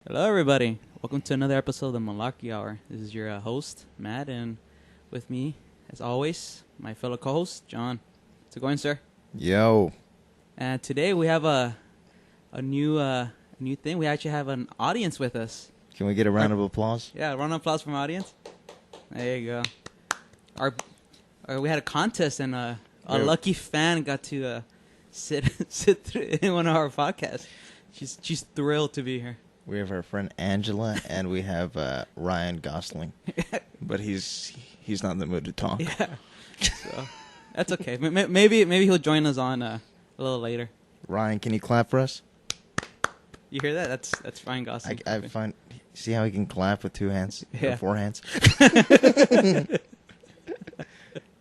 Hello, everybody. Welcome to another episode of the Malarkey Hour. This is your host, Matt, and with me, as always, my fellow co-host, John. How's it going, sir? Yo. And today we have a new thing. We actually have an audience with us. Can we get a round of applause? Yeah, round of applause from audience. There you go. We had a contest, and a lucky fan got to sit through in one of our podcasts. She's thrilled to be here. We have our friend Angela, and we have Ryan Gosling, but he's not in the mood to talk. Yeah, so that's okay. Maybe he'll join us on a little later. Ryan, can you clap for us? You hear that? That's Ryan Gosling. I find. See how he can clap with two hands, yeah, or four hands.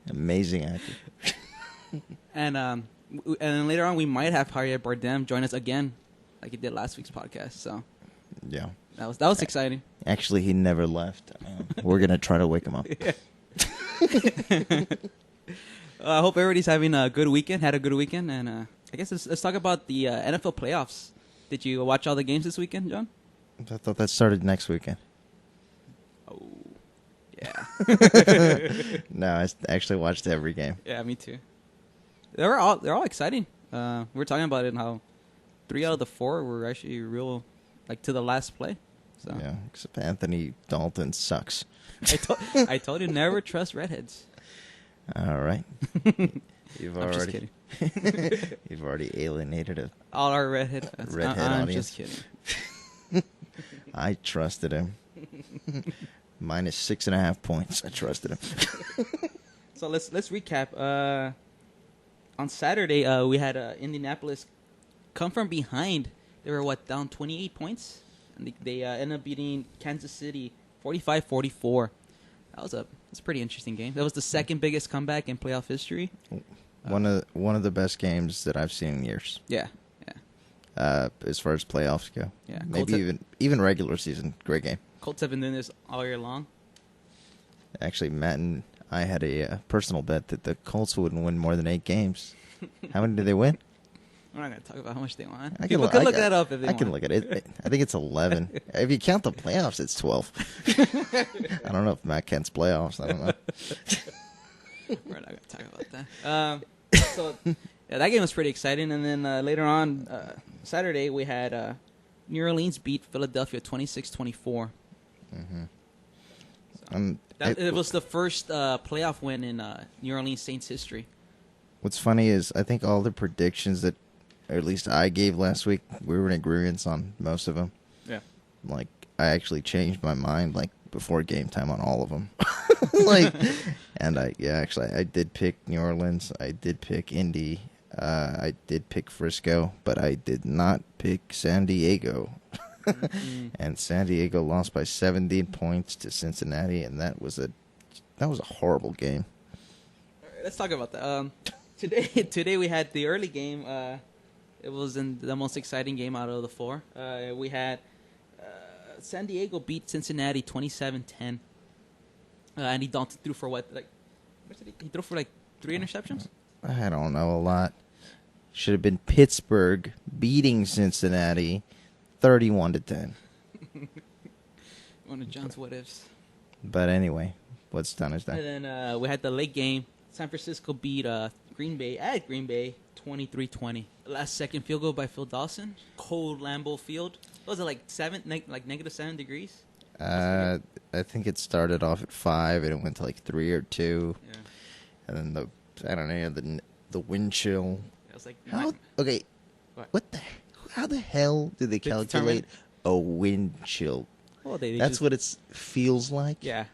Amazing actor. And then later on, we might have Javier Bardem join us again, like he did last week's podcast. So yeah, that was exciting. Actually, he never left. We're gonna try to wake him up. Yeah. I hope everybody's having a good weekend. Had a good weekend, and I guess let's talk about the NFL playoffs. Did you watch all the games this weekend, John? I thought that started next weekend. Oh, yeah. No, I actually watched every game. Yeah, me too. They're all exciting. We're talking about it and how 3 out of the 4 were actually real, like to the last play. So Yeah, except Anthony Dalton sucks. I told you never trust redheads. All right. You've I'm just already kidding. you've already alienated All our redhead. Redhead I'm audience. just kidding. I trusted him. Minus 6.5 points. I trusted him. So let's recap. On Saturday, we had Indianapolis come from behind. They were down 28 points, and they ended up beating Kansas City 45-44. That's a pretty interesting game. That was the second biggest comeback in playoff history. One of the best games that I've seen in years. Yeah. As far as playoffs go. Yeah. Maybe even regular season. Great game. Colts have been doing this all year long. Actually, Matt and I had a personal bet that the Colts wouldn't win more than 8 games. How many did they win? We're not going to talk about how much they won. I People can look that up if they want. I can look at it. I think it's 11. If you count the playoffs, it's 12. I don't know if Matt counts playoffs. I don't know. We're not going to talk about that. So, yeah, that game was pretty exciting. And then later on, Saturday, we had New Orleans beat Philadelphia 26-24. Mm-hmm. It was the first playoff win in New Orleans Saints history. What's funny is I think all the predictions that, or at least I gave last week, we were in agreement on most of them. Yeah. Like, I actually changed my mind, like, before game time on all of them. And I did pick New Orleans. I did pick Indy. I did pick Frisco, but I did not pick San Diego. Mm-hmm. And San Diego lost by 17 points to Cincinnati, and that was a horrible game. All right, let's talk about that. Today we had the early game. It was the most exciting game out of the 4. We had San Diego beat Cincinnati 27-10. Andy Dalton threw for what did he threw for 3 interceptions? I don't know, a lot. Should have been Pittsburgh beating Cincinnati 31-10. One of John's what ifs. But anyway, what's done is done. And then we had the late game. San Francisco beat Green Bay at Green Bay 23-20. Last second field goal by Phil Dawson. Cold Lambeau Field. What was it negative 7 degrees? I think it started off at 5 and it went to 3 or 2. Yeah. And then the wind chill. It was Okay. What? How the hell do they calculate a wind chill? Well, That's what it feels like? Yeah.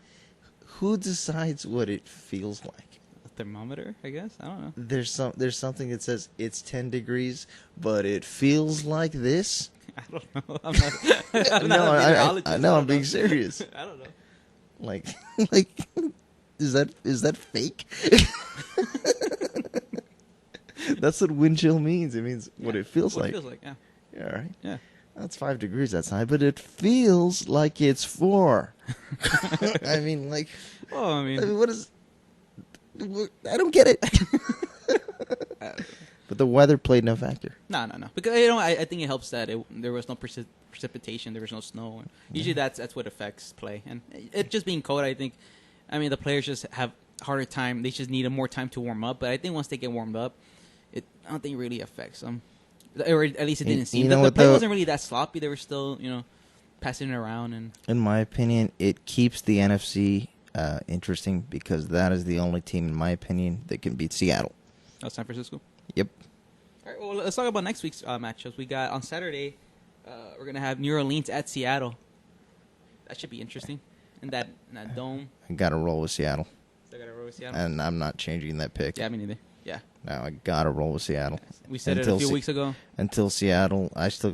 Who decides what it feels like? A thermometer, I guess? I don't know. There's something that says it's 10 degrees, but it feels like this? I don't know. I'm not a meteorologist. I'm being serious. I don't know. Like is that fake? That's what wind chill means. It means what it feels like. What it feels like, yeah. Yeah, right. Yeah. That's 5 degrees outside, but it feels like it's 4. I mean, what is... I don't get it. But the weather played no factor. No. Because I think it helps that there was no precipitation, there was no snow. And usually that's what affects play. And it just being cold, I think. I mean, the players just have harder time. They just need more time to warm up. But I think once they get warmed up, I don't think it really affects them. Or at least it didn't seem. The play wasn't really that sloppy. They were still, passing it around. And in my opinion, it keeps the NFC interesting because that is the only team, in my opinion, that can beat Seattle. Oh, San Francisco? Yep. All right, well, let's talk about next week's matchups. We got on Saturday, we're going to have New Orleans at Seattle. That should be interesting. In that dome. I got to roll with Seattle. Still got to roll with Seattle? And I'm not changing that pick. Yeah, me neither. Yeah. No, I got to roll with Seattle. We said it a few weeks ago. Until Seattle, I think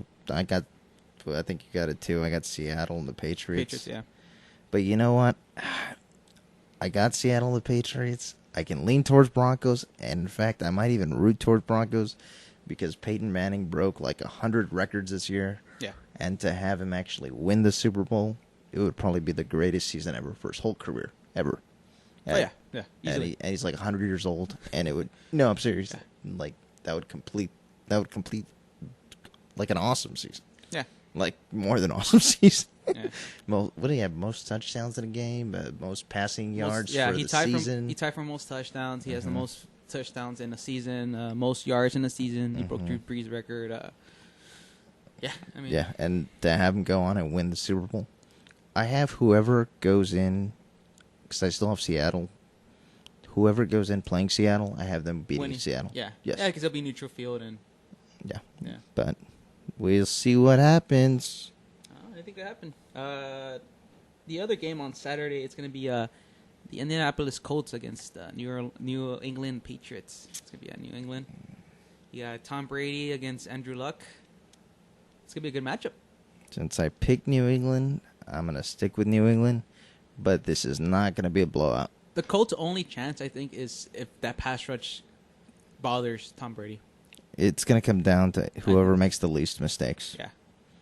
you got it too. I got Seattle and the Patriots. Yeah. But you know what? I got Seattle and the Patriots. I can lean towards Broncos. And in fact, I might even root towards Broncos because Peyton Manning broke like 100 records this year. Yeah. And to have him actually win the Super Bowl, it would probably be the greatest season ever for his whole career, ever. Yeah. And he's like 100 years old, and it would. No, I'm serious. Yeah. Like that would complete like an awesome season. Yeah. Like more than awesome season. Yeah. What do you have? Most touchdowns in a game, most passing yards for the season. He tied for most touchdowns. He has the most touchdowns in a season, most yards in a season. He broke Drew Brees' record. Yeah, and to have him go on and win the Super Bowl. I have whoever goes in, because I still have Seattle. Whoever goes in playing Seattle, I have them beating Seattle. Yeah. Yes. Yeah, because it'll be neutral field. And Yeah. Yeah. But we'll see what happens. I think that happened. The other game on Saturday, it's going to be the Indianapolis Colts against New England Patriots. It's going to be at New England. You got Tom Brady against Andrew Luck. It's going to be a good matchup. Since I picked New England, I'm going to stick with New England, but this is not going to be a blowout. The Colts' only chance, I think, is if that pass rush bothers Tom Brady. It's going to come down to whoever makes the least mistakes. Yeah,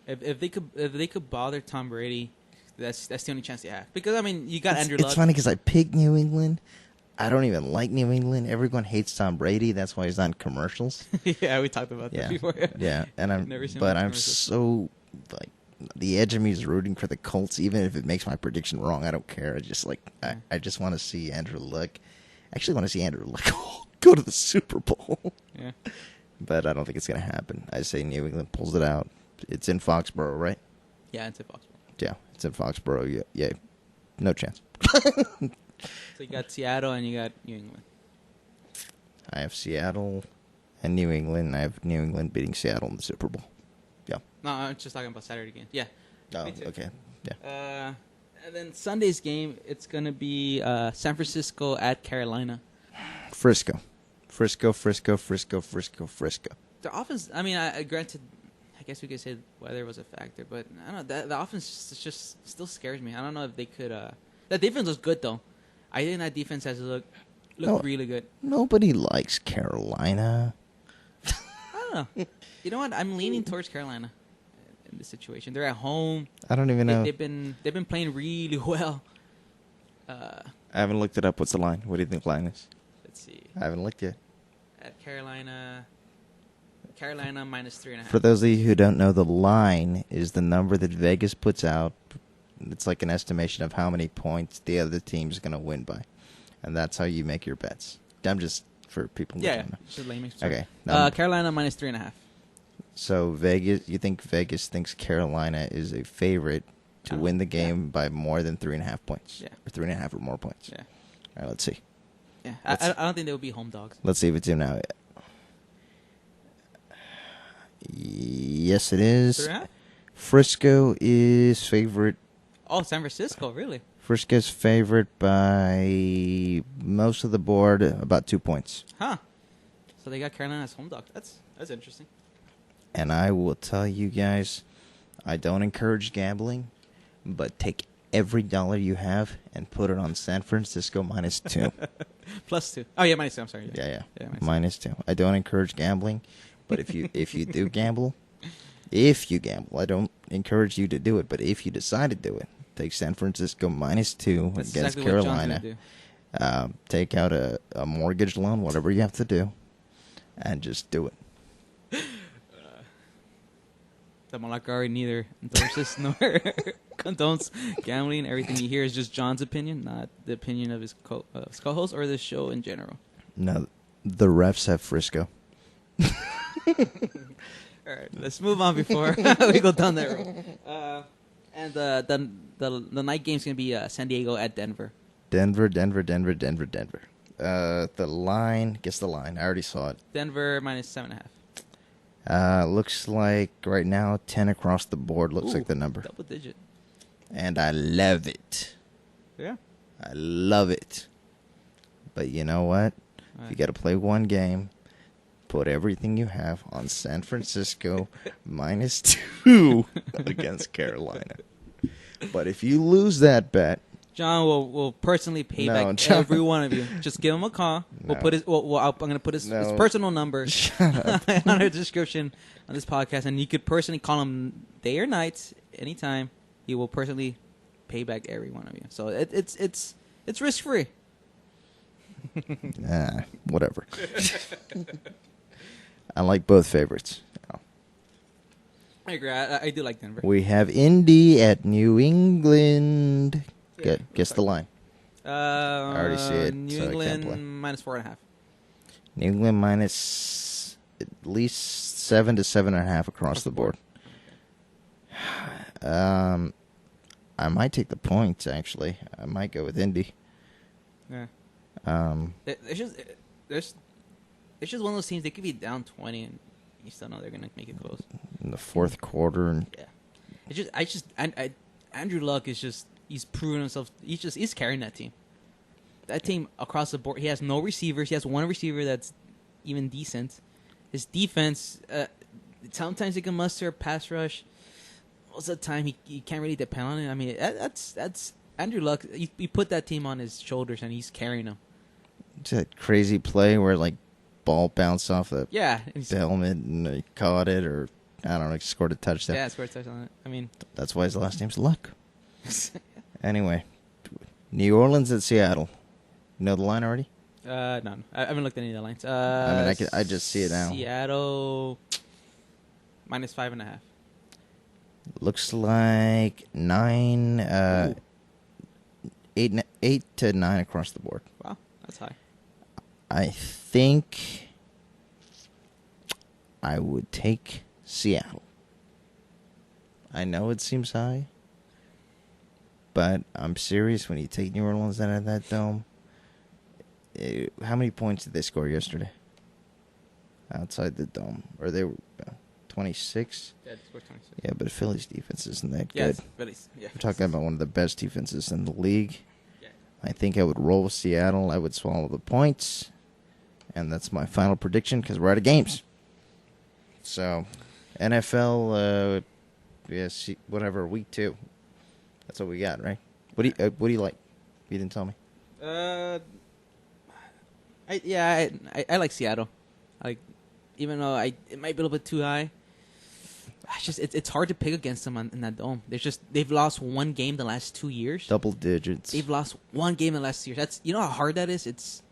if they could bother Tom Brady, that's the only chance they have. Because I mean, you got Andrew Luck. It's funny because I picked New England. I don't even like New England. Everyone hates Tom Brady. That's why he's not in commercials. Yeah, we talked about that before. Yeah, and I'm so like. The edge of me is rooting for the Colts, even if it makes my prediction wrong. I don't care. I just I just want to see Andrew Luck. I actually want to see Andrew Luck go to the Super Bowl. Yeah, but I don't think it's going to happen. I say New England pulls it out. It's in Foxborough, right? Yeah, it's in Foxborough. Yeah, it's in Foxborough. Yeah, no chance. So you got Seattle and you got New England. I have Seattle and New England. I have New England beating Seattle in the Super Bowl. Yeah. No, I'm just talking about Saturday game. Yeah. Oh, okay. Yeah. And then Sunday's game, it's going to be San Francisco at Carolina. Frisco. Their offense, I mean, granted, I guess we could say weather was a factor, but I don't know. The offense just still scares me. I don't know if they could. That defense looks good, though. I think that defense has looked really good. Nobody likes Carolina. I don't know. You know what? I'm leaning towards Carolina in this situation. They're at home. I don't even know. They've been playing really well. I haven't looked it up. What's the line? What do you think the line is? Let's see. I haven't looked yet. At Carolina -3.5. For those of you who don't know, the line is the number that Vegas puts out. It's like an estimation of how many points the other team's going to win by. And that's how you make your bets. I'm just for people who don't know. Just let me okay. Carolina -3.5. So Vegas, you think Vegas thinks Carolina is a favorite to win the game by more than 3.5 points? Yeah. Or 3.5 or more points? Yeah. All right, let's see. Yeah, I don't think they would be home dogs. Let's see if it's in now. Yes, it is. 3.5? Frisco is favorite. Oh, San Francisco, really? Frisco's favorite by most of the board, about 2 points. Huh. So they got Carolina as home dog. That's interesting. And I will tell you guys, I don't encourage gambling, but take every dollar you have and put it on San Francisco -2. +2. Oh, yeah, -2. I'm sorry. Yeah. -2. -2. I don't encourage gambling, but if you do gamble, I don't encourage you to do it, but if you decide to do it, take San Francisco -2 That's against exactly Carolina. Take out a mortgage loan, whatever you have to do. and just do it. The Malarkey neither endorses nor condones gambling. Everything you hear is just John's opinion, not the opinion of his co-host or the show in general. No, the refs have Frisco. All right, let's move on before we go down that road. And the night game's going to be San Diego at Denver. Denver. The line, guess the line. I already saw it. Denver minus 7.5. Looks like right now 10 across the board. Looks like the number. Double digit. And I love it. Yeah. I love it. But you know what? If you got to play one game, put everything you have on San Francisco minus 2 against Carolina. But if you lose that bet, John will personally pay back every one of you. Just give him a call. We'll put his. I'm going to put his personal number on our description on this podcast, and you could personally call him day or night, anytime. He will personally pay back every one of you. So it's risk free. Whatever. I like both favorites. I agree. I do like Denver. We have Indy at New England. Guess the line. I already see it. New so England I can't play. minus 4.5. New England minus at least 7 to 7.5 across the board. I might take the points. Actually, I might go with Indy. Yeah. It's just one of those teams. They could be down 20, and you still know they're gonna make it close In the fourth quarter, and yeah. Andrew Luck is just. He's proven himself. He's carrying that team. That team across the board. He has no receivers. He has one receiver that's even decent. His defense. Sometimes he can muster a pass rush. Most of the time, he can't really depend on it. I mean, that's Andrew Luck. You put that team on his shoulders, and he's carrying them. It's that crazy play where like ball bounced off the helmet and he caught it, or I don't know, scored a touchdown. Yeah, scored a touchdown on it. I mean, that's why his last name's Luck. Anyway, New Orleans at Seattle. You know the line already? No. I haven't looked at any of the lines. I just see it now. Seattle minus 5.5. Looks like 9, 8 to 9 across the board. Wow, that's high. I think I would take Seattle. I know it seems high, but I'm serious. When you take New Orleans out of that dome, how many points did they score yesterday? Outside the dome. Or they were 26? Yeah, they scored 26. Yeah, but Philly's defense isn't that yes, good. Philly's. Yeah. We're talking about one of the best defenses in the league. Yeah. I think I would roll with Seattle. I would swallow the points. And that's my final prediction because we're out of games. So, NFL, whatever, week 2. That's what we got, right? What do you like? You didn't tell me. I like Seattle. Even though it might be a little bit too high. It's hard to pick against them in that dome. They've lost one game the last 2 years. Double digits. They've lost one game in the last 2 years. That's how hard that is.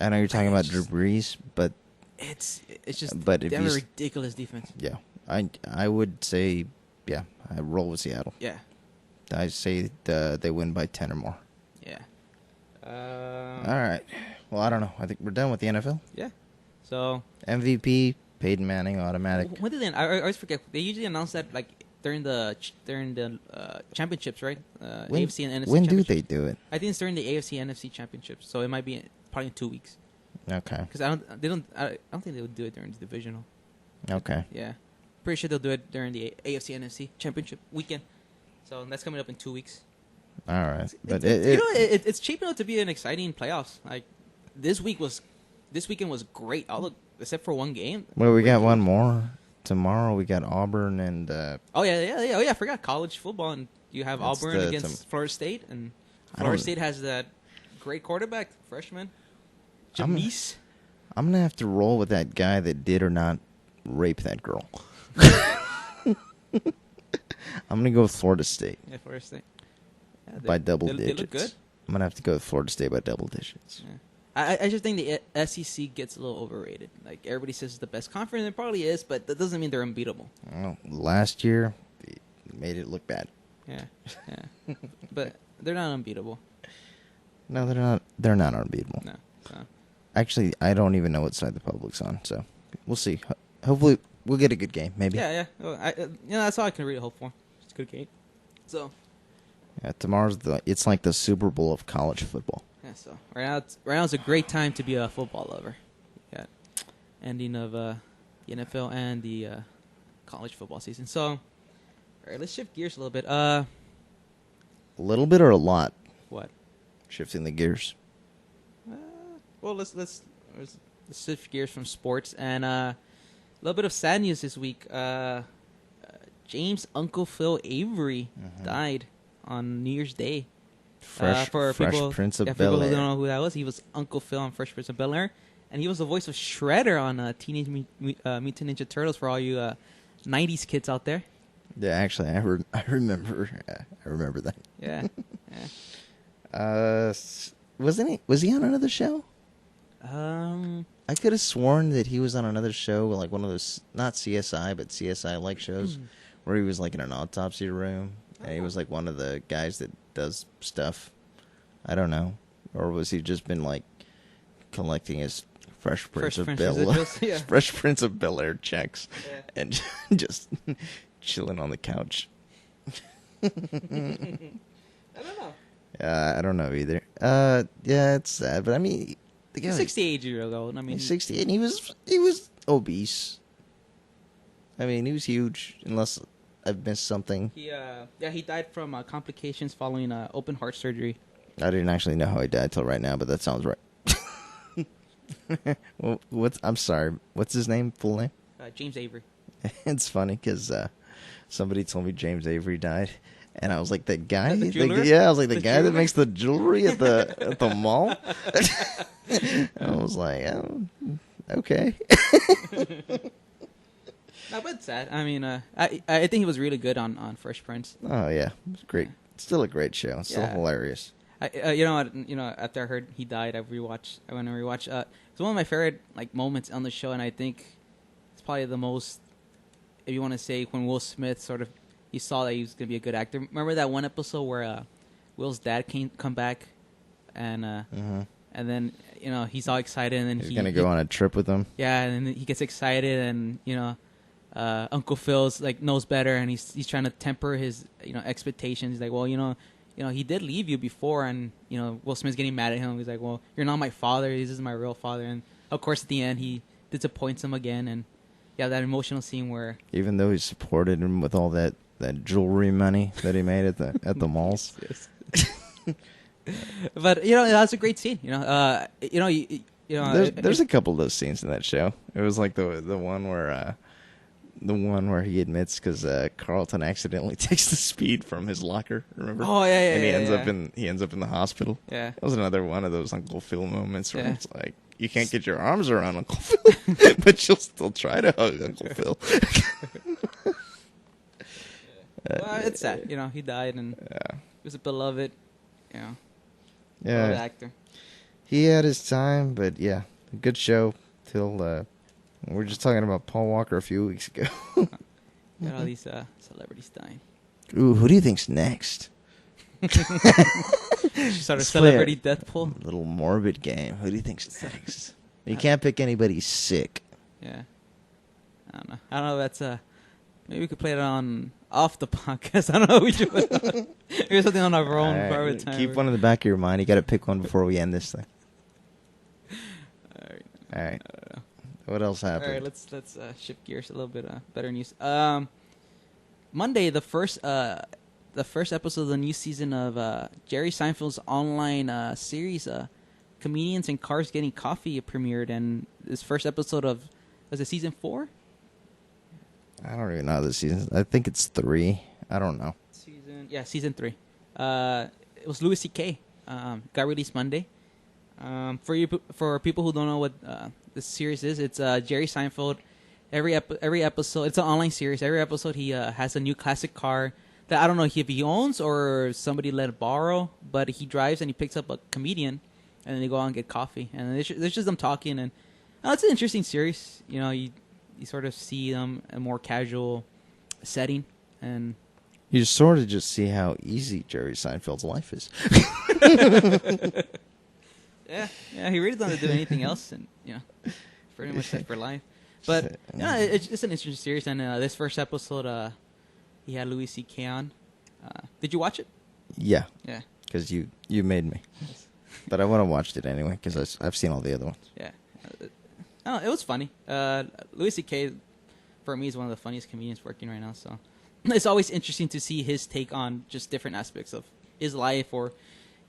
I know you're talking about Drew Brees, but it's just but they have a ridiculous defense. Yeah, I would say I roll with Seattle. Yeah, I say they win by 10 or more. Yeah. All right. Well, I don't know. I think we're done with the NFL. Yeah. So MVP Peyton Manning automatic. When did I always forget. They usually announce that during the championships, right? AFC and NFC. When do they do it? I think it's during the AFC and NFC championships, so it might be probably in 2 weeks. Okay. Because I don't think they would do it during the divisional. Okay. Yeah, pretty sure they'll do it during the AFC and NFC championship weekend. So that's coming up in 2 weeks. All right, but it's shaping up to be an exciting playoffs. This weekend was great, except for one game. Well, we got one more tomorrow. We got Auburn and. Oh yeah! I forgot college football, and you have Auburn against Florida State, and Florida State has that great quarterback, freshman, Jameis. I'm gonna have to roll with that guy that did or not rape that girl. I'm gonna go with Florida State. Yeah, Florida State. Yeah, by double digits. They look good. I'm gonna have to go with Florida State by double digits. Yeah. I just think the SEC gets a little overrated. Like, everybody says it's the best conference, and it probably is, but that doesn't mean they're unbeatable. Well, last year, they made it look bad. Yeah. But they're not unbeatable. No, they're not. They're not unbeatable. No. So. Actually, I don't even know what side the public's on, so we'll see. Hopefully, we'll get a good game, maybe. Yeah. Well, that's all I can really hope for. It's a good game. So. Yeah, tomorrow's it's like the Super Bowl of college football. Yeah, so right now it's a great time to be a football lover. We got ending of the NFL and the college football season. So, all right, let's shift gears a little bit. A little bit or a lot? What? Shifting the gears. Well, let's shift gears from sports and a little bit of sad news this week. James Uncle Phil Avery died on New Year's Day. Fresh Prince of Bel-Air. People who don't know who that was, he was Uncle Phil on Fresh Prince of Bel-Air, and he was the voice of Shredder on Teenage Mutant Ninja Turtles for all you 90s kids out there. Yeah, actually, I remember that. Yeah. Was he on another show? I could have sworn that he was on another show, like one of those, not CSI, but CSI-like shows, where he was like in an autopsy room, and he was like one of the guys that does stuff. I don't know. Or was he just been like collecting his Fresh Prince of Bel-Air checks and just chilling on the couch? I don't know. I don't know either. Yeah, it's sad, but I mean, the guy, 68 years old. I mean, 68. And he was obese. I mean, he was huge. Unless I've missed something. He died from complications following open heart surgery. I didn't actually know how he died till right now, but that sounds right. Well, I'm sorry. What's his name? Full name? James Avery. It's funny because somebody told me James Avery died, and I was like, "That guy?" The jeweler? I was like, "The guy that makes the jewelry at the mall." I was like, "Oh, okay." No, but it's sad. I mean, I think he was really good on Fresh Prince. Oh yeah, it was great. Still a great show. Still hilarious. After I heard he died, I went and rewatched. It's one of my favorite moments on the show, and I think it's probably the most, if you want to say, when Will Smith he saw that he was gonna be a good actor. Remember that one episode where Will's dad come back, and then he's all excited, and then he's gonna go on a trip with him. Yeah, and then he gets excited, and Uncle Phil's knows better, and he's trying to temper his expectations. He's like, well, he did leave you before, and Will Smith's getting mad at him. He's like, well, you're not my father. This is my real father. And of course, at the end, he disappoints him again. And that emotional scene where even though he supported him with all that jewelry money that he made at the malls. Yes. But that's a great scene. There's a couple of those scenes in that show. It was like the one where he admits because Carlton accidentally takes the speed from his locker. Remember? Oh yeah. And he ends up in the hospital. Yeah. That was another one of those Uncle Phil moments where it's like you can't get your arms around Uncle Phil, but you'll still try to hug Uncle Phil. Well, it's sad. He died, and he was a beloved, beloved actor. He had his time, but a good show till. We were just talking about Paul Walker a few weeks ago. Got all these celebrities dying. Ooh, who do you think's next? Start a celebrity death pool. A little morbid game. Who do you think's next? You can't pick anybody sick. Yeah. I don't know. That's maybe we could play it on off the podcast. I don't know. We should maybe something on our own private time. Keep one in the back of your mind. You got to pick one before we end this thing. All right. What else happened? All right, let's shift gears a little bit. Better news. Monday, the first episode of the new season of Jerry Seinfeld's online series, Comedians and Cars Getting Coffee, premiered, and this first episode of was it season 4? I don't even know the season. I think it's 3. I don't know. Season 3. It was Louis C.K. Got released Monday. For people who don't know what the series is, it's Jerry Seinfeld. Every episode, it's an online series. Every episode, he has a new classic car that I don't know if he owns or somebody let it borrow, but he drives and he picks up a comedian, and then they go out and get coffee, and then there's just them talking, and it's an interesting series. You know, you sort of see them in a more casual setting, and you sort of just see how easy Jerry Seinfeld's life is. yeah, he really doesn't do anything else, and pretty much set for life. But it's an interesting series, and this first episode, he had Louis C.K. on. Did you watch it? Yeah. Yeah. Because you made me. But I would have watched it anyway, because I've seen all the other ones. Yeah. It was funny. Louis C.K., for me, is one of the funniest comedians working right now, so it's always interesting to see his take on just different aspects of his life, or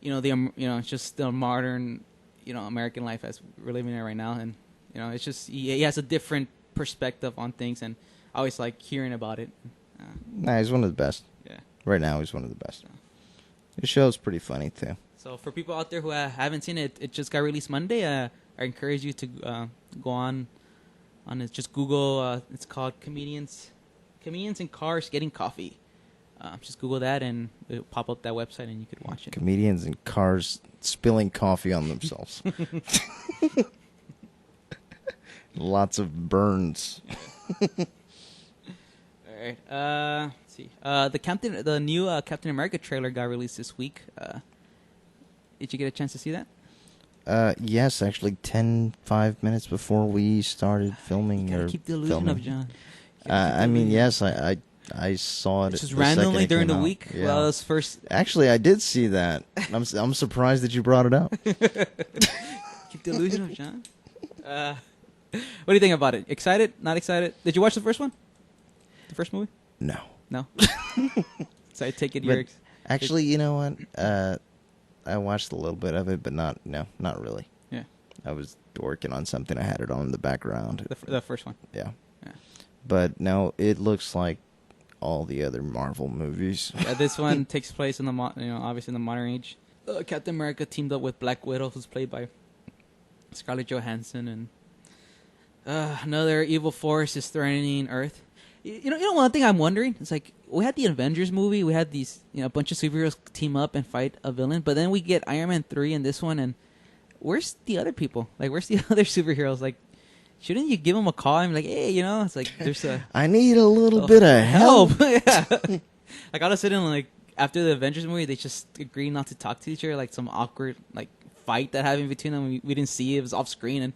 just the modern American life as we're living in right now, and it's just he has a different perspective on things, and I always like hearing about it. He's one of the best. Yeah. Right now, he's one of the best. The show's pretty funny too. So for people out there who haven't seen it, it just got released Monday. I encourage you to go on it. Just Google. It's called Comedians in Cars Getting Coffee. Just Google that, and it'll pop up that website, and you could watch it. Comedians in Cars Spilling Coffee on Themselves. Lots of burns. All right. Let's see. The new Captain America trailer got released this week. Did you get a chance to see that? Yes, actually 5 minutes before we started filming. You gotta keep the illusion up, John. Yes, I saw it. Just randomly during the week. Yeah. Well, it was first. Actually, I did see that. I'm surprised that you brought it up. Keep the illusion up, John. What do you think about it? Excited? Not excited? Did you watch the first one? The first movie? No. So I take it actually, you know what? I watched a little bit of it, but not really. Yeah. I was working on something. I had it on in the background. The first one. Yeah. But no, it looks like all the other Marvel movies. Yeah, this one takes place in the obviously in the modern age. Captain America teamed up with Black Widow, who's played by Scarlett Johansson, and another evil force is threatening Earth. One thing I'm wondering, it's like we had the Avengers movie, we had these a bunch of superheroes team up and fight a villain, but then we get Iron Man 3 in this one, and where's the other people? Like, where's the other superheroes? Like, shouldn't you give them a call and be like, hey, it's like there's I need a little bit of help. Yeah. Like all of a sudden, like after the Avengers movie, they just agreed not to talk to each other, like some awkward like fight that happened between them. We didn't see it was off screen, and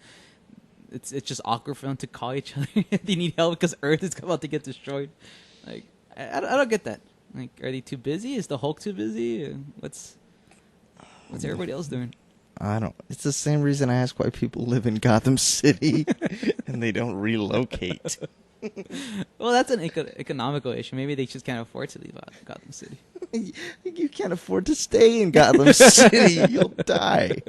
it's just awkward for them to call each other if they need help because Earth is about to get destroyed. Like I don't get that. Like, are they too busy? Is the Hulk too busy? What's everybody else doing? I don't. It's the same reason I ask why people live in Gotham City and they don't relocate. Well, that's an economical issue. Maybe they just can't afford to leave Gotham City. You can't afford to stay in Gotham City. You'll die.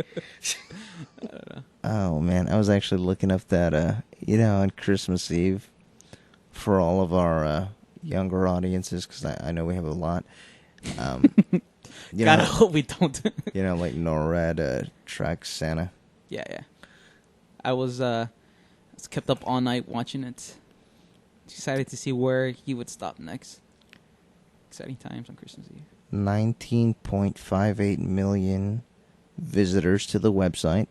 I don't know. Oh, man. I was actually looking up that, on Christmas Eve for all of our younger audiences, because I know we have a lot. Gotta hope we don't. Like NORAD tracks Santa. Yeah. I was kept up all night watching it. Excited to see where he would stop next. Exciting times on Christmas Eve. 19.58 million visitors to the website.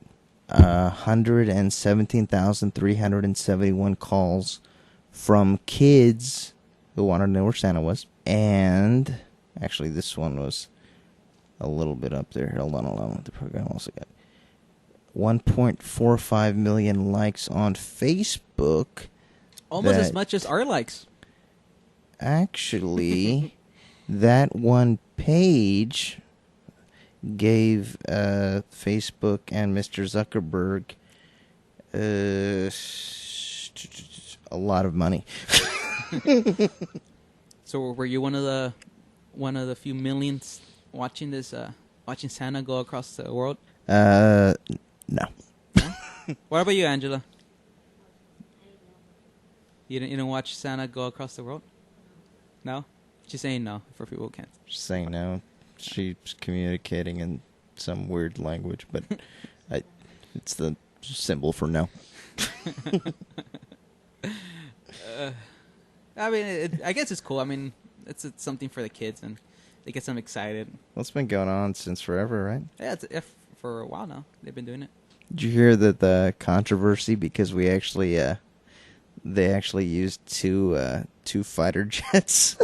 117,371 calls from kids who wanted to know where Santa was. And actually, this one was a little bit up there. Hold on. The program also got 1.45 million likes on Facebook. Almost as much as our likes. Actually, that one page gave Facebook and Mr. Zuckerberg a lot of money. So were you one of the few millions watching this watching Santa go across the world? No. What about you, Angela? You didn't watch Santa go across the world? No? She's saying no for people who can't. She's saying no. She's communicating in some weird language, but it's the symbol for no. I mean, I guess it's cool. I mean, it's something for the kids, and they get them excited. Well, it's been going on since forever, right? Yeah, for a while now. They've been doing it. Did you hear that the controversy because they actually used two fighter jets?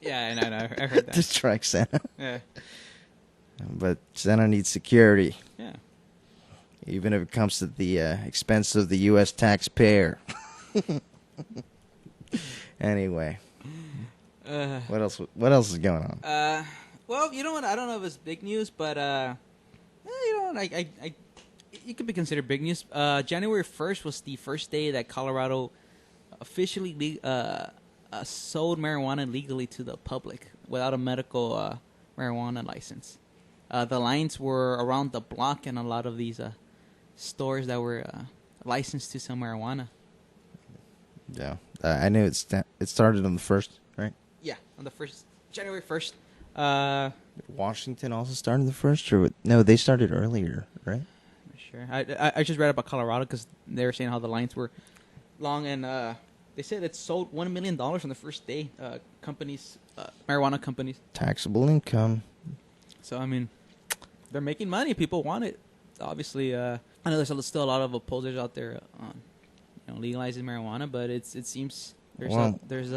Yeah, I know. I heard that. To strike Santa. Yeah. But Santa needs security. Yeah. Even if it comes to the expense of the U.S. taxpayer. Anyway. What else is going on? Well, you know what? I don't know if it's big news, but you know what? It could be considered big news. January 1st was the first day that Colorado officially sold marijuana legally to the public without a medical marijuana license. The lines were around the block in a lot of these stores that were licensed to sell marijuana. Yeah, I knew it started on the 1st, right? Yeah, on the January 1st. Washington also started the 1st, or no? They started earlier, right? Sure. I just read about Colorado because they were saying how the lines were long, and they said it sold $1 million on the first day. Companies, marijuana companies, taxable income. So I mean, they're making money. People want it. Obviously, I know there's still a lot of opposers out there on legalizing marijuana, but it seems there's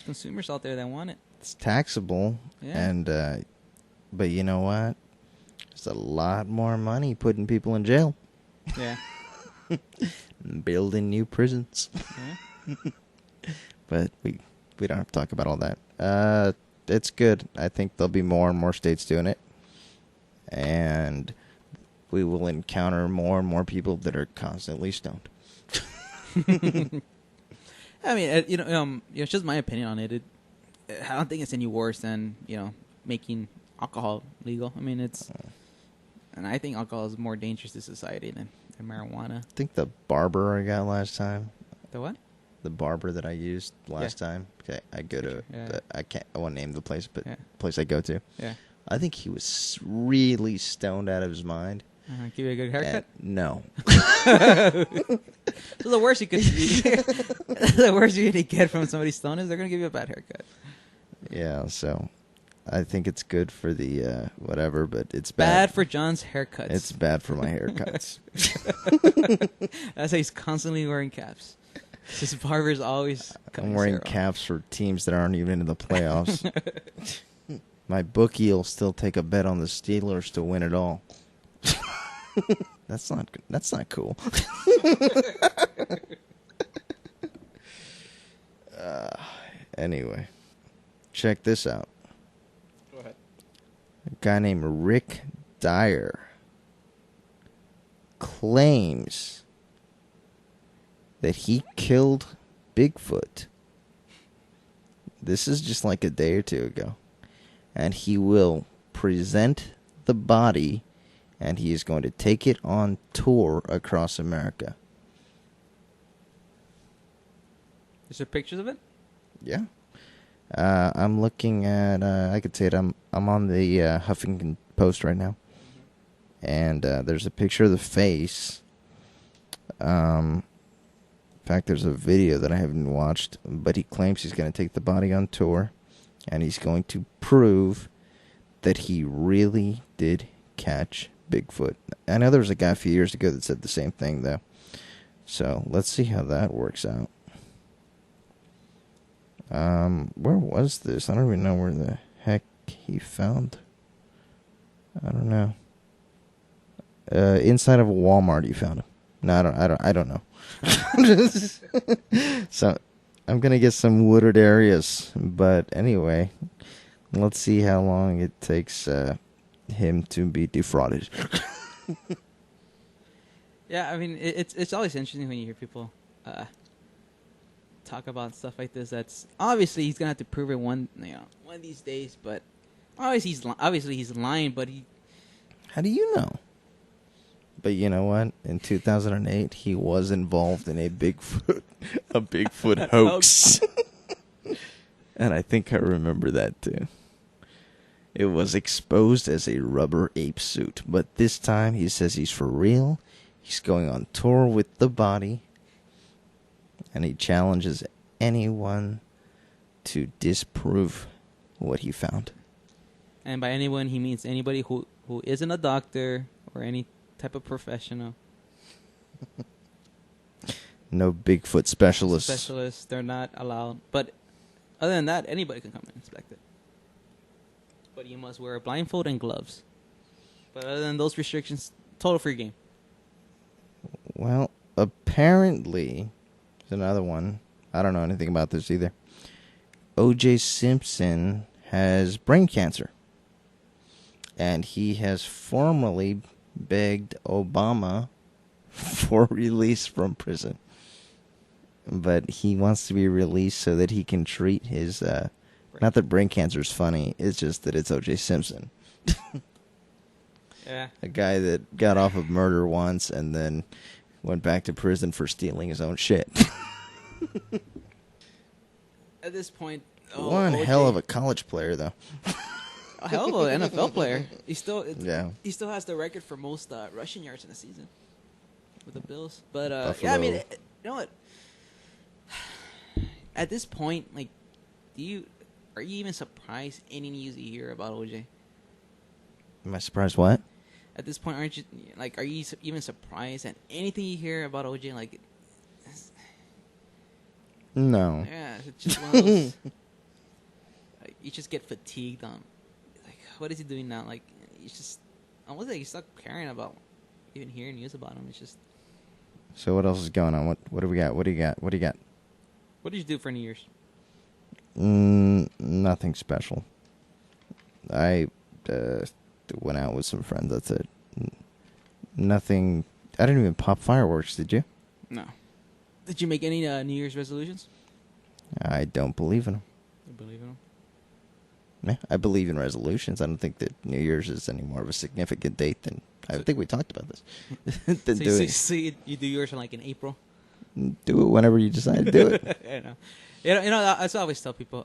consumers out there that want it. It's taxable, and but you know what? There's a lot more money putting people in jail. Yeah. Building new prisons. Yeah. But we don't have to talk about all that. It's good. I think there'll be more and more states doing it, and we will encounter more and more people that are constantly stoned. I mean, it's just my opinion on it. I don't think it's any worse than making alcohol legal. I mean, and I think alcohol is more dangerous to society than marijuana. I think the barber I got last time. The what? The barber that I used last time. Okay, I go to. I won't name the place, but place I go to. Yeah. I think he was really stoned out of his mind. Give you a good haircut? No. So the worst you could get from somebody stoned is they're gonna give you a bad haircut. Yeah. So, I think it's good for the whatever, but it's bad for John's haircuts. It's bad for my haircuts. That's why he's constantly wearing caps. His barber's always. I'm wearing caps for teams that aren't even in the playoffs. My bookie will still take a bet on the Steelers to win it all. That's not cool. Anyway, check this out. Go ahead. A guy named Rick Dyer claims that he killed Bigfoot. This is just like a day or two ago. And he will present the body, and he is going to take it on tour across America. Is there pictures of it? Yeah. I'm looking at, I could say it, I'm on the Huffington Post right now. And there's a picture of the face. In fact, there's a video that I haven't watched, but he claims he's going to take the body on tour, and he's going to prove that he really did catch Bigfoot. I know there was a guy a few years ago that said the same thing, though. So let's see how that works out. Where was this? I don't even know where the heck he found. I don't know. Inside of a Walmart, he found him. No, I don't know. So I'm gonna get some wooded areas, but anyway, let's see how long it takes him to be defrauded. Yeah, I mean it's always interesting when you hear people talk about stuff like this. That's obviously he's gonna have to prove it one of these days, but obviously he's lying. But how do you know? But you know what? In 2008, he was involved in a Bigfoot hoax. And I think I remember that too. It was exposed as a rubber ape suit, but this time he says he's for real. He's going on tour with the body, and he challenges anyone to disprove what he found. And by anyone, he means anybody who who isn't a doctor or any type of professional. No Bigfoot specialists. Specialists, they're not allowed. But other than that, anybody can come and inspect it. But you must wear a blindfold and gloves. But other than those restrictions, total free game. Well, apparently, there's another one. I don't know anything about this either. O.J. Simpson has brain cancer. And he has formally begged Obama for release from prison. But he wants to be released so that he can treat his... not that brain cancer is funny. It's just that it's O.J. Simpson. Yeah. A guy that got off of murder once and then went back to prison for stealing his own shit. At this point... One OJ, hell of a college player, though. a hell of an NFL player. He still He still has the record for most rushing yards in a season with the Bills. But Buffalo. yeah, I mean, you know what? At this point, like, are you even surprised any news you hear about OJ? Am I surprised what? At this point, aren't you like? Are you even surprised at anything you hear about OJ? Like, No. yeah, it's just one of those. Like, you just get fatigued on, like, what is he doing now? Like, it's just almost like you stop caring about even hearing news about him. It's just. So what else is going on? What do we got? What do you got? What do you got? What did you do for New Year's? Nothing special. I went out with some friends. That's it. Nothing. I didn't even pop fireworks. Did you? No. Did you make any New Year's resolutions? I don't believe in them. You believe in them? Yeah, I believe in resolutions. I don't think that New Year's is any more of a significant date than... I think we talked about this. So you do yours like in April? Do it whenever you decide to do it. I know. You know, I always tell people,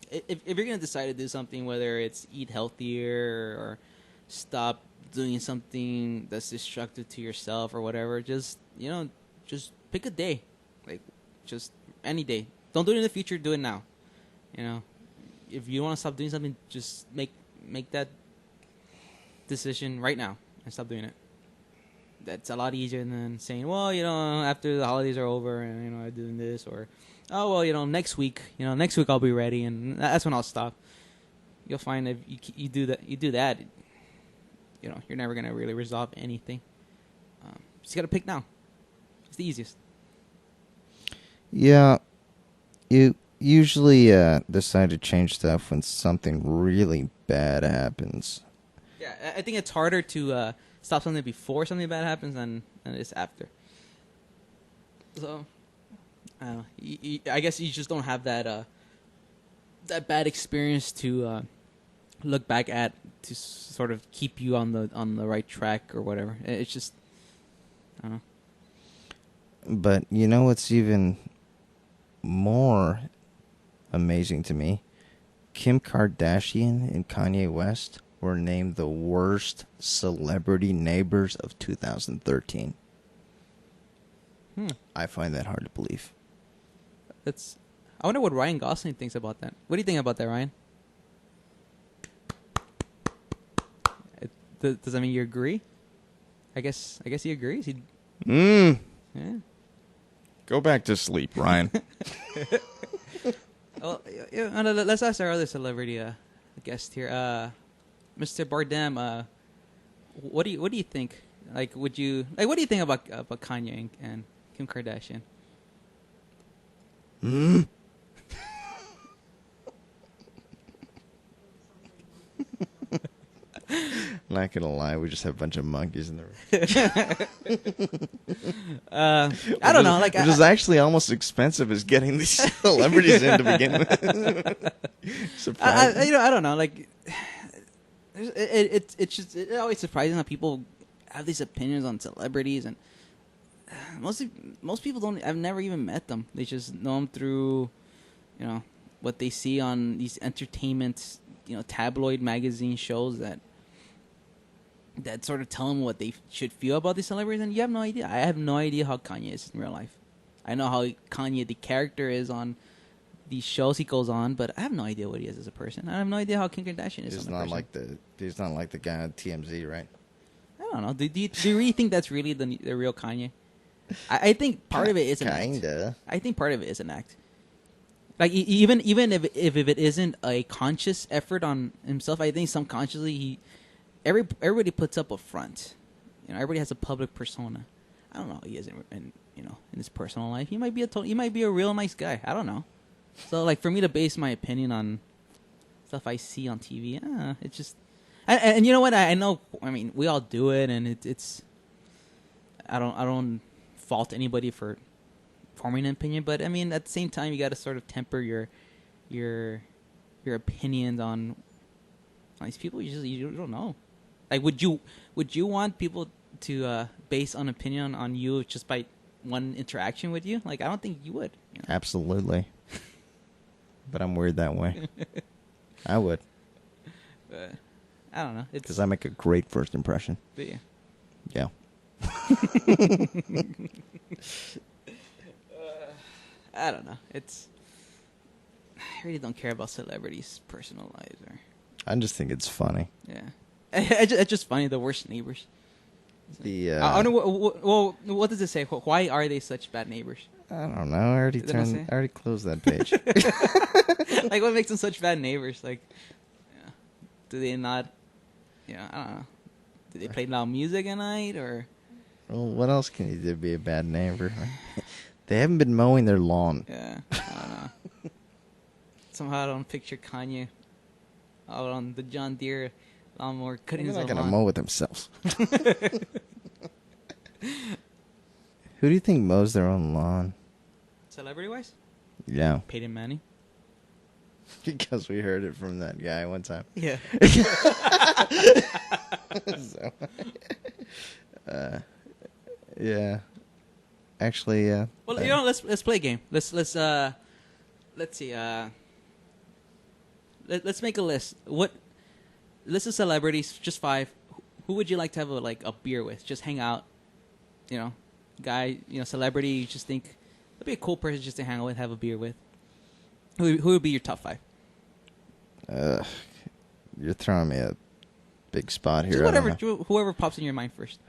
if you're going to decide to do something, whether it's eat healthier or stop doing something that's destructive to yourself or whatever, just pick a day. Like, just any day. Don't do it in the future, do it now. You know, if you want to stop doing something, just make that decision right now and stop doing it. That's a lot easier than saying, well, after the holidays are over and, I'm doing this, or, oh, well, next week I'll be ready and that's when I'll stop. You'll find if you do that, you're never going to really resolve anything. Just got to pick now. It's the easiest. Yeah. You usually decide to change stuff when something really bad happens. Yeah, I think it's harder to stop something before something bad happens than it is after. So, I don't know. I guess you just don't have that bad experience to look back at to sort of keep you on the right track or whatever. It's just, I don't know. But you know what's even more amazing to me? Kim Kardashian and Kanye West were named the worst celebrity neighbors of 2013. I find that hard to believe. I wonder what Ryan Gosling thinks about that. What do you think about that, Ryan? Does that mean you agree? I guess he agrees. Yeah. Go back to sleep, Ryan. Well, let's ask our other celebrity guest here, Mr. Bardem. What do you think? What do you think about Kanye and Kim Kardashian? Not gonna lie, we just have a bunch of monkeys in the room. I don't know. Which is actually almost expensive as getting these celebrities in to begin with. I don't know. Like, it's always surprising that people have these opinions on celebrities, and most people don't. I've never even met them. They just know them through, what they see on these entertainment, tabloid magazine shows that sort of tell them what they should feel about these celebrities, and you have no idea. I have no idea how Kanye is in real life. I know how Kanye, the character, is on these shows he goes on, but I have no idea what he is as a person. I have no idea how Kim Kardashian is. He's as a not person. he's not like the guy on TMZ, right? I don't know. Do you really think that's really the real Kanye? I think part of it is an act. Kinda. I think part of it is an act. Like even if it isn't a conscious effort on himself, I think subconsciously everybody puts up a front. Everybody has a public persona. I don't know how he is in his personal life. He might be a real nice guy. I don't know. So like for me to base my opinion on stuff I see on TV, it's just and you know what? I know. I mean, we all do it, and it's. I don't fault anybody for forming an opinion, but I mean, at the same time, you got to sort of temper your opinions on these people. You don't know. Like, would you want people to base an opinion on you just by one interaction with you? Like, I don't think you would. Absolutely. But I'm weird that way. I would. I don't know. Because I make a great first impression. But yeah. Yeah. I don't know. I really don't care about celebrities' personal lives. I just think it's funny. Yeah. It's just funny. The worst neighbors. I don't know. What does it say? Why are they such bad neighbors? I don't know. I already closed that page. Like, what makes them such bad neighbors? Like, do they not? I don't know. Do they play loud music at night or? Well, what else can you do to be a bad neighbor? They haven't been mowing their lawn. Yeah, I don't know. Somehow I don't picture Kanye out on the John Deere lawnmower cutting his own lawn. They're not going to mow it themselves. Who do you think mows their own lawn? Celebrity-wise? Yeah. Peyton Manning. Because we heard it from that guy one time. Yeah. So, yeah. Actually, yeah. Well, let's play a game. Let's see. Let's make a list. List of celebrities, just 5. Who would you like to have a beer with? Just hang out. Guy. Celebrity. You just think that'd be a cool person just to hang out with, have a beer with. Who would be your top 5? You're throwing me a big spot here. Whoever pops in your mind first.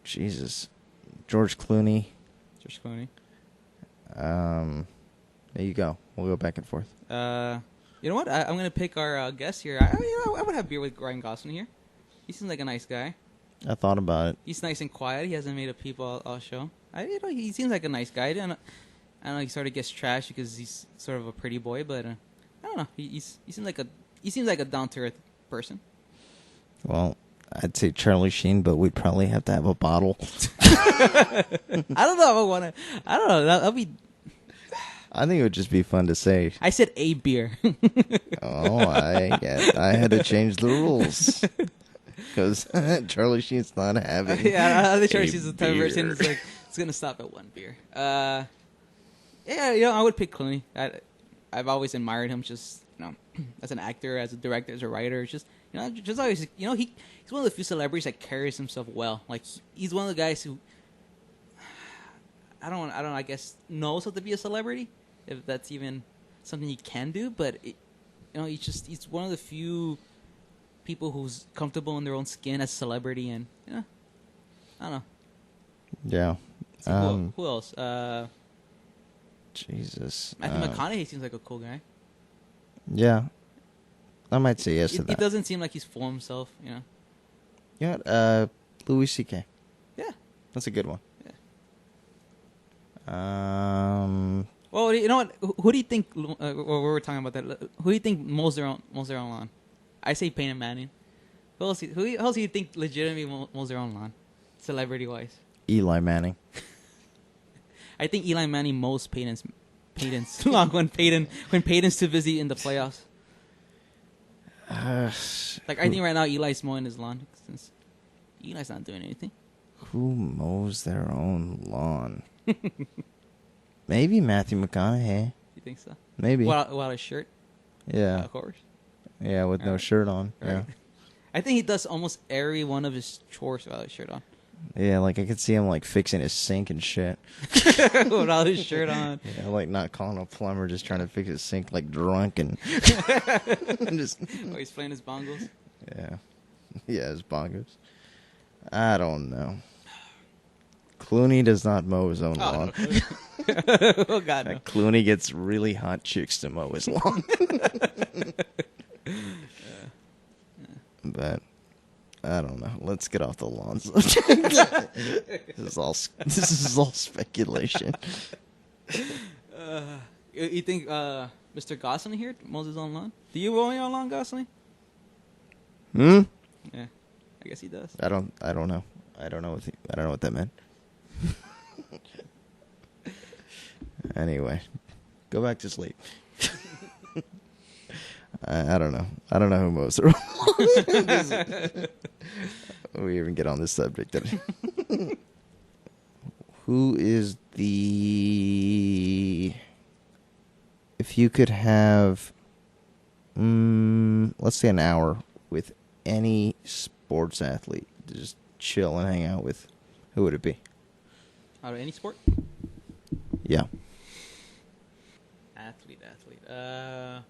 Jesus. George Clooney. There you go. We'll go back and forth. You know what? I'm going to pick our guest here. I would have beer with Ryan Gosling here. He seems like a nice guy. I thought about it. He's nice and quiet. He hasn't made a peep all show. He seems like a nice guy. I don't know. He sort of gets trashed because he's sort of a pretty boy, but I don't know. He seems like a down to earth person. Well, I'd say Charlie Sheen, but we'd probably have to have a bottle. I don't know if I want to. I don't know. That'll be. I think it would just be fun to say. I said a beer. I had to change the rules because Charlie Sheen's not having. Yeah, I think Charlie Sheen's the type of person who's like, it's gonna stop at one beer. I would pick Clooney. I've always admired him, just as an actor, as a director, as a writer. Just always, he's one of the few celebrities that carries himself well. Like he's one of the guys who I guess knows how to be a celebrity, if that's even something he can do. But he's one of the few people who's comfortable in their own skin as a celebrity, and I don't know. Yeah. Who else? Jesus. Matthew McConaughey seems like a cool guy. Yeah. I might say yes to that. It doesn't seem like he's full of himself, You know what? Louis C.K. Yeah. That's a good one. Yeah. Well, you know what? Who do you think? We were talking about that. Who do you think mows their own lawn? I say Peyton Manning. Who else do you think legitimately mows their own lawn, celebrity wise? Eli Manning. I think Eli Manning mows Peyton's lawn when Peyton's too busy in the playoffs. I think right now Eli's mowing his lawn since Eli's not doing anything. Who mows their own lawn? Maybe Matthew McConaughey. You think so? Maybe. Without a shirt? Yeah. Of course. Yeah, with no shirt on. Right. Yeah. I think he does almost every one of his chores without a shirt on. Yeah, like I could see him like fixing his sink and shit. With all his shirt on. Yeah, like not calling a plumber, just trying to fix his sink like drunk and just. Oh, he's playing his bongos. Yeah, yeah, his bongos. I don't know. Clooney does not mow his own lawn. Oh God, no. Clooney gets really hot chicks to mow his lawn. But I don't know. Let's get off the lawn subject. This is all speculation. You think Mr. Gosling here mows his own lawn? Do you mow your own lawn, Gosling? Hmm. Yeah, I guess he does. I don't know. I don't know what that meant. Anyway, go back to sleep. I don't know. I don't know who mows their own lawn. We even get on this subject. Who is the... If you could have, let's say an hour with any sports athlete to just chill and hang out with, who would it be? Out of any sport? Yeah. Athlete. So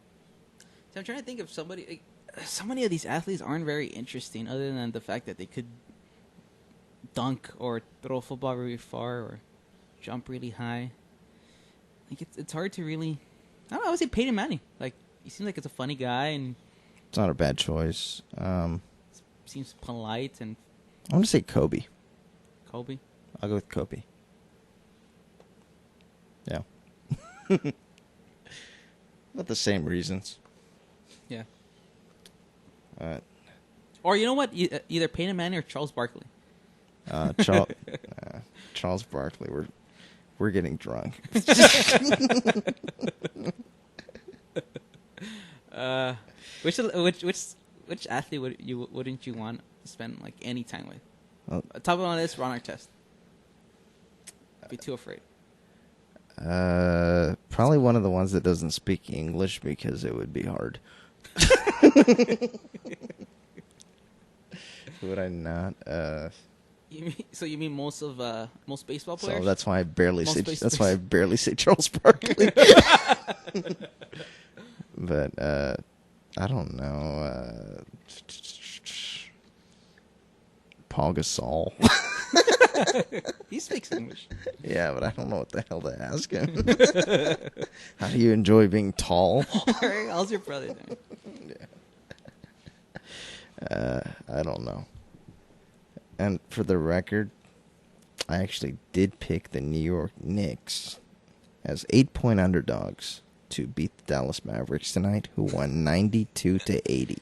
I'm trying to think of somebody. Like, so many of these athletes aren't very interesting, other than the fact that they could dunk or throw a football really far or jump really high. Like it's hard to really. I don't know. I would say Peyton Manning. Like he seems like it's a funny guy and It's not a bad choice. seems polite and I'm going to say Kobe. Kobe. I'll go with Kobe. Yeah. About the same reasons. Yeah. Or you know what? Either Peyton Manning or Charles Barkley. Charles Barkley. We're getting drunk. Which athlete wouldn't you want to spend like any time with? Top of on this, Ron Artest. I'd be too afraid. Probably one of the ones that doesn't speak English because it would be hard. Would I not? You mean most baseball players? So that's why I barely Most say. baseball That's why I players. barely say Charles Barkley. But I don't know. Paul Gasol. He speaks English. Yeah, but I don't know what the hell to ask him. How do you enjoy being tall? How's your brother doing? I don't know. And for the record, I actually did pick the New York Knicks as 8-point underdogs to beat the Dallas Mavericks tonight, who won 92-80.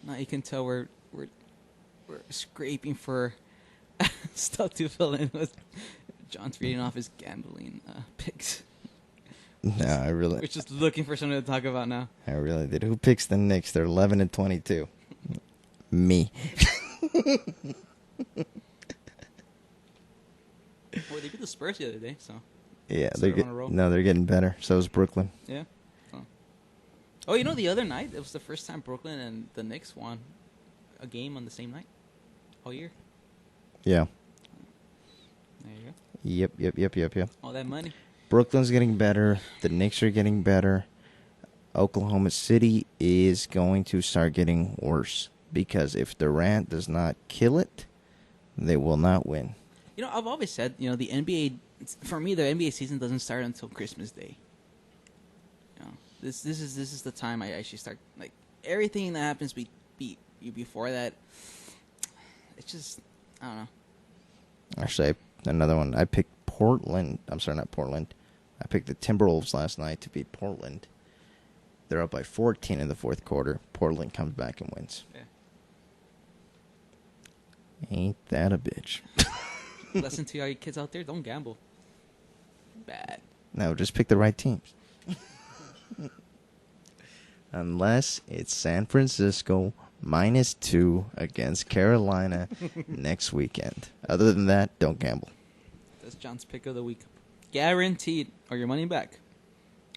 Now you can tell we're scraping for stuff to fill in with. John's reading off his gambling picks. No, I really We're just looking for something to talk about now. did. Who picks the Knicks? They're 11-22. Me. Well, they beat the Spurs the other day, so Yeah, So they're they're on a roll. they're getting better. So is Brooklyn. yeah. Oh, you know, the other night it was the first time Brooklyn and the Knicks won a game on the same night all year. Yeah. There you go. Yep. All that money. Brooklyn's getting better. The Knicks are getting better. Oklahoma City is going to start getting worse because if Durant does not kill it, they will not win. You know, I've always said, you know, the NBA, for me, the NBA season doesn't start until Christmas Day. You know, this is the time I actually start, like, everything that happens before that, it's just, I don't know. Actually, another one. I picked Portland. I'm sorry, not Portland. I picked the Timberwolves last night to beat Portland. They're up by 14 in the fourth quarter. Portland comes back and wins. Yeah. Ain't that a bitch? Lesson to all you kids out there, don't gamble. Bad. No, just pick the right teams. Unless it's San Francisco -2 against Carolina next weekend. Other than that, don't gamble. That's John's pick of the week. Guaranteed, or your money back.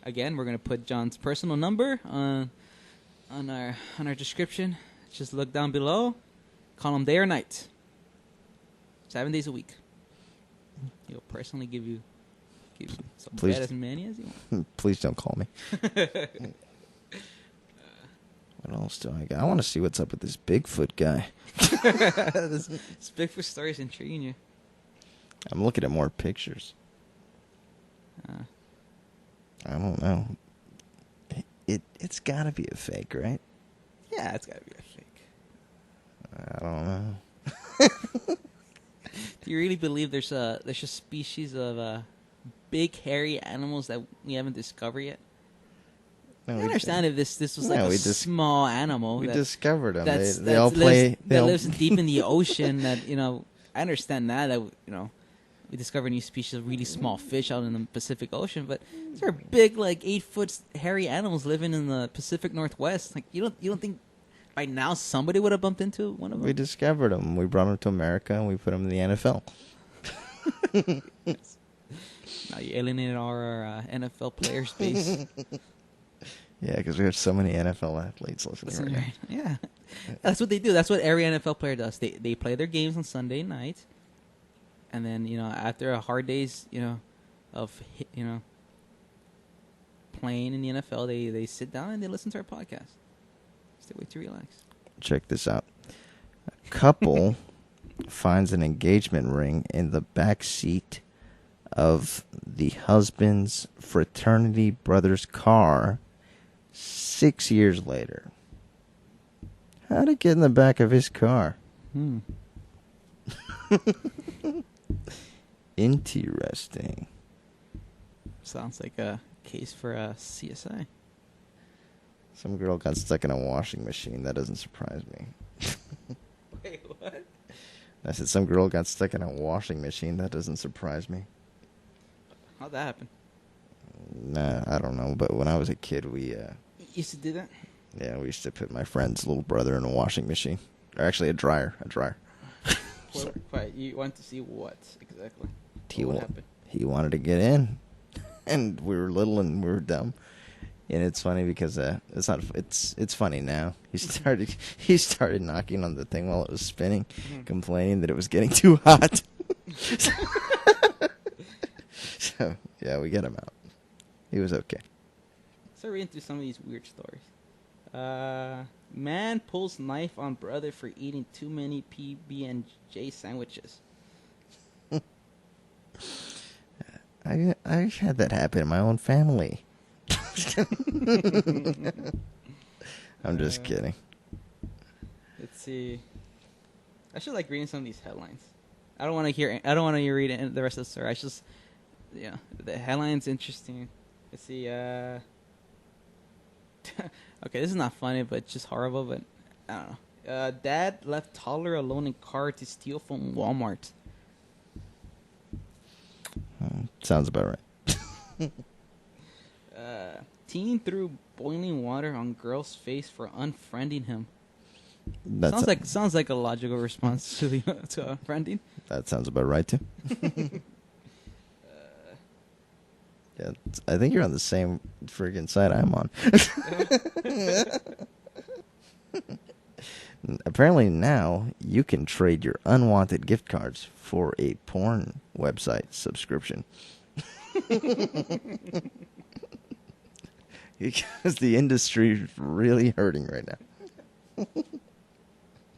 Again, we're gonna put John's personal number on our description. Just look down below. Call him day or night. 7 days a week. He'll personally give you some Please. bed as many as you want. Please don't call me. What else do I got? I want to see what's up with this Bigfoot guy. This Bigfoot story is intriguing you. I'm looking at more pictures. I don't know. It's got to be a fake, right? Yeah, it's got to be a fake. I don't know. Do you really believe there's a species of big hairy animals that we haven't discovered yet? No, I understand if this was like a small animal. We discovered them. They all play. That lives deep in the ocean. That I understand that we discover new species of really small fish out in the Pacific Ocean. But there are big, like 8-foot hairy animals living in the Pacific Northwest. Like you don't think by now somebody would have bumped into one of them? We discovered them. We brought them to America and we put them in the NFL. Now you alienated our NFL player base. Yeah, because we have so many NFL athletes listening right now. Yeah, that's what they do. That's what every NFL player does. They play their games on Sunday night, and then after a hard days of playing in the NFL, they sit down and they listen to our podcast. It's their way to relax. Check this out. A couple finds an engagement ring in the back seat of the husband's fraternity brother's car 6 years later. How'd it get in the back of his car? Interesting. Sounds like a case for a CSI. Some girl got stuck in a washing machine. That doesn't surprise me. Wait, what? I said some girl got stuck in a washing machine. That doesn't surprise me. How'd that happen? Nah, I don't know. But when I was a kid, we You used to do that? yeah, we used to put my friend's little brother in a washing machine. Or actually, a dryer. Wait, you want to see what exactly? He What happened? He wanted to get in, and we were little and we were dumb. And it's funny because it's funny now. He started knocking on the thing while it was spinning, complaining that it was getting too hot. So yeah, we get him out. He was okay. So reading through some of these weird stories. Man pulls knife on brother for eating too many PB&J sandwiches. I had that happen in my own family. I'm just kidding. Let's see. I should like reading some of these headlines. I don't want to read the rest of the story. The headline's interesting. Let's see. Okay, this is not funny, but just horrible. But I don't know. Dad left toddler alone in car to steal from Walmart. Sounds about right. Teen threw boiling water on girl's face for unfriending him. Sounds like a logical response to unfriending. That sounds about right too. Yeah, I think you're on the same friggin' side I'm on. Apparently now you can trade your unwanted gift cards for a porn website subscription. Because the industry is really hurting right now.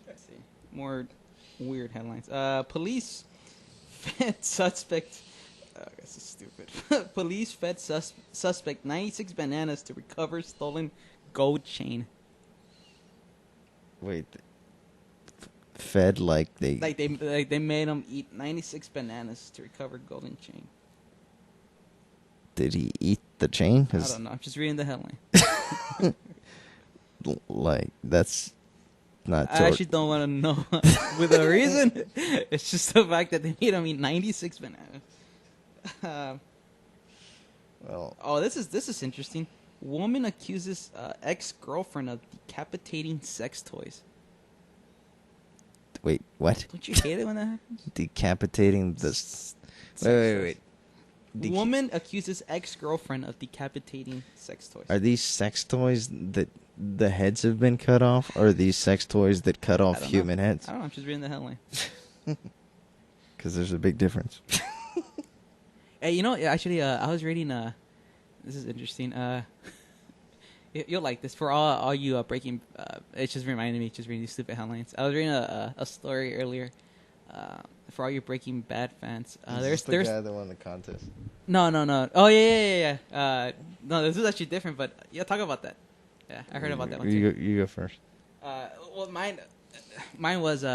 Let's see. More weird headlines. Police fed suspect... this is stupid. Police fed suspect 96 bananas to recover stolen gold chain. Wait. Fed like they... they made him eat 96 bananas to recover golden chain. Did he eat the chain? I don't know. I'm just reading the headline. Like, that's not... I actually don't want to know with a reason. It's just the fact that they made him eat 96 bananas. This is interesting. Woman accuses ex-girlfriend of decapitating sex toys. Wait, what? Don't you hate it when that happens? Decapitating the... Wait. Woman accuses ex-girlfriend of decapitating sex toys. Are these sex toys that the heads have been cut off, or are these sex toys that cut off human heads? I don't know. I'm just reading the headline. Because there's a big difference. Hey, actually, I was reading. This is interesting. You'll like this. For all you breaking, it just reminded me. Just reading these stupid headlines. I was reading a story earlier. For all your Breaking Bad fans, there's the guy that won the contest. No. Oh yeah. No, this is actually different. But yeah, talk about that. Yeah, I heard about that one too. You go first. Well, mine was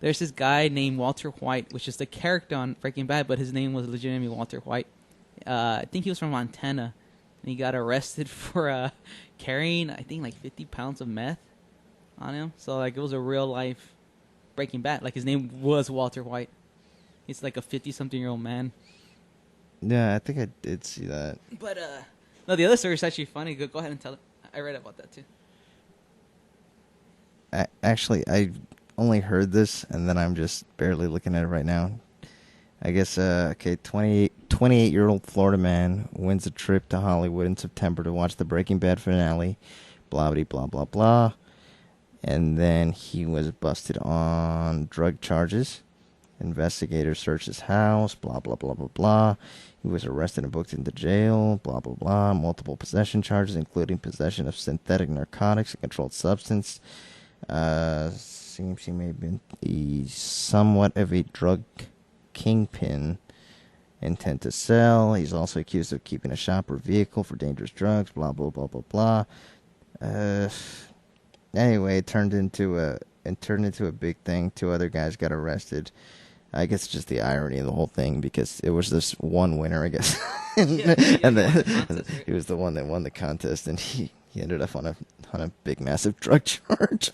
there's this guy named Walter White, which is the character on Breaking Bad, but his name was legitimately Walter White. I think he was from Montana, and he got arrested for carrying, I think, like 50 pounds of meth on him. So like it was a real life Breaking Bad. Like his name was Walter White. He's like a 50-something-year-old man. Yeah, I think I did see that. But no, the other story is actually funny. Go ahead and tell it. I read about that too. Actually, I only heard this, and then I'm just barely looking at it right now. I guess, 28-year-old Florida man wins a trip to Hollywood in September to watch the Breaking Bad finale, blah, blah, blah, blah, blah. And then he was busted on drug charges. Investigators searched his house, blah, blah, blah, blah, blah. He was arrested and booked into jail, blah, blah, blah. Multiple possession charges, including possession of synthetic narcotics, a controlled substance. Seems he may have been somewhat of a drug kingpin, intent to sell. He's also accused of keeping a shop or vehicle for dangerous drugs, blah, blah, blah, blah, blah. Anyway, it turned into a big thing. 2 other guys got arrested. I guess it's just the irony of the whole thing, because it was this one winner, I guess. He was the one that won the contest, and he ended up on a big, massive drug charge.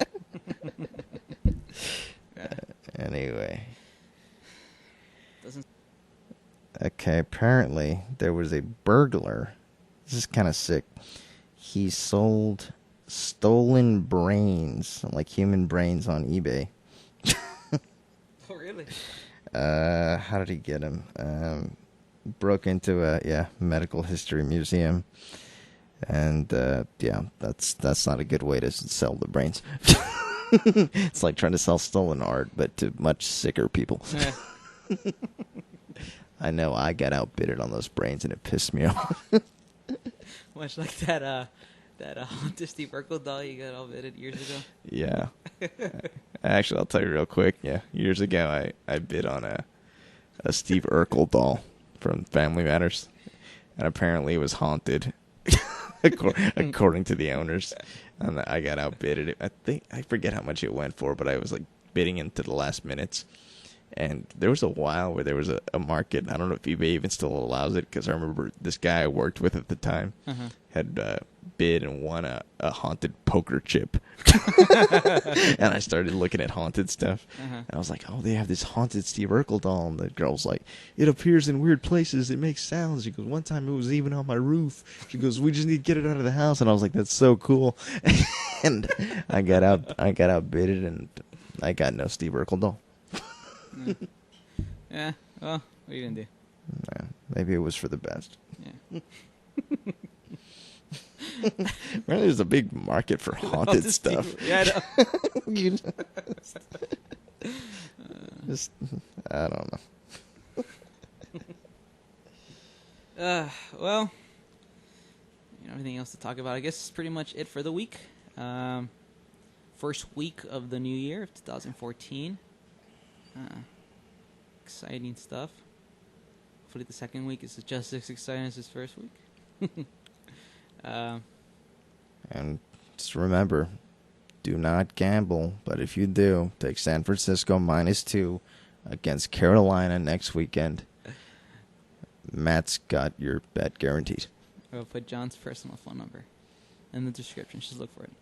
Anyway. Okay, apparently there was a burglar. This is kind of sick. He sold stolen brains, like human brains, on eBay. Oh, really? How did he get them? Broke into a medical history museum, and that's not a good way to sell the brains. It's like trying to sell stolen art, but to much sicker people. Yeah. I know I got outbidded on those brains, and it pissed me off. Much like that haunted Steve Urkel doll you got outbidded years ago. Yeah. Actually, I'll tell you real quick. Yeah, years ago, I bid on a Steve Urkel doll from Family Matters, and apparently it was haunted, according to the owners. And I got outbidded. I forget how much it went for, but I was like bidding into the last minutes. And there was a while where there was a market. I don't know if eBay even still allows it, because I remember this guy I worked with at the time had bid and won a haunted poker chip. And I started looking at haunted stuff. And I was like, oh, they have this haunted Steve Urkel doll. And the girl was like, it appears in weird places. It makes sounds. She goes, one time it was even on my roof. She goes, we just need to get it out of the house. And I was like, that's so cool. And I got outbidded, and I got no Steve Urkel doll. Yeah, well, what are you gonna do? Yeah, maybe it was for the best. Yeah. Really, there's a big market for haunted stuff. Yeah, I know. I don't know. Well, anything else to talk about? I guess it's pretty much it for the week. First week of the new year of 2014. Exciting stuff. Hopefully the second week is just as exciting as this first week. And just remember, do not gamble, but if you do, take San Francisco -2 against Carolina next weekend. Matt's got your bet guaranteed. I'll put John's personal phone number in the description. Just look for it.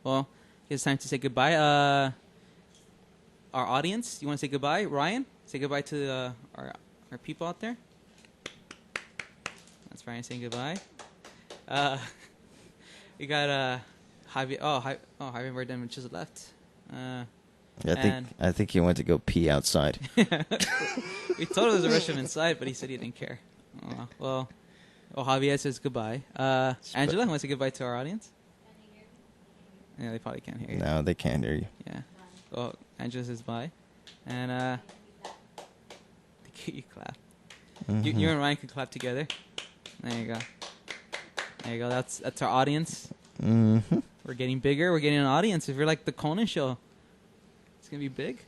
Well, it's time to say goodbye. Our audience, you want to say goodbye? Ryan, say goodbye to our people out there. That's Ryan saying goodbye. We got Javier. Javier Bardem just left. I think he went to go pee outside. We told him there was a Russian inside, but he said he didn't care. Javier says goodbye. Angela, want to say goodbye to our audience? Yeah, they probably can't hear you. No, they can't hear you. Yeah. Well, Angela says bye. And You clap. Mhm. You and Ryan can clap together. There you go. There you go. That's our audience. Mhm. We're getting bigger. We're getting an audience. If you're like the Conan show, it's gonna be big.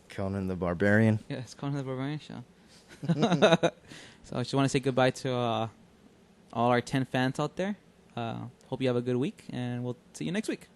Conan the Barbarian. Yeah, it's Conan the Barbarian show. So I just want to say goodbye to all our 10 fans out there. Hope you have a good week, and we'll see you next week.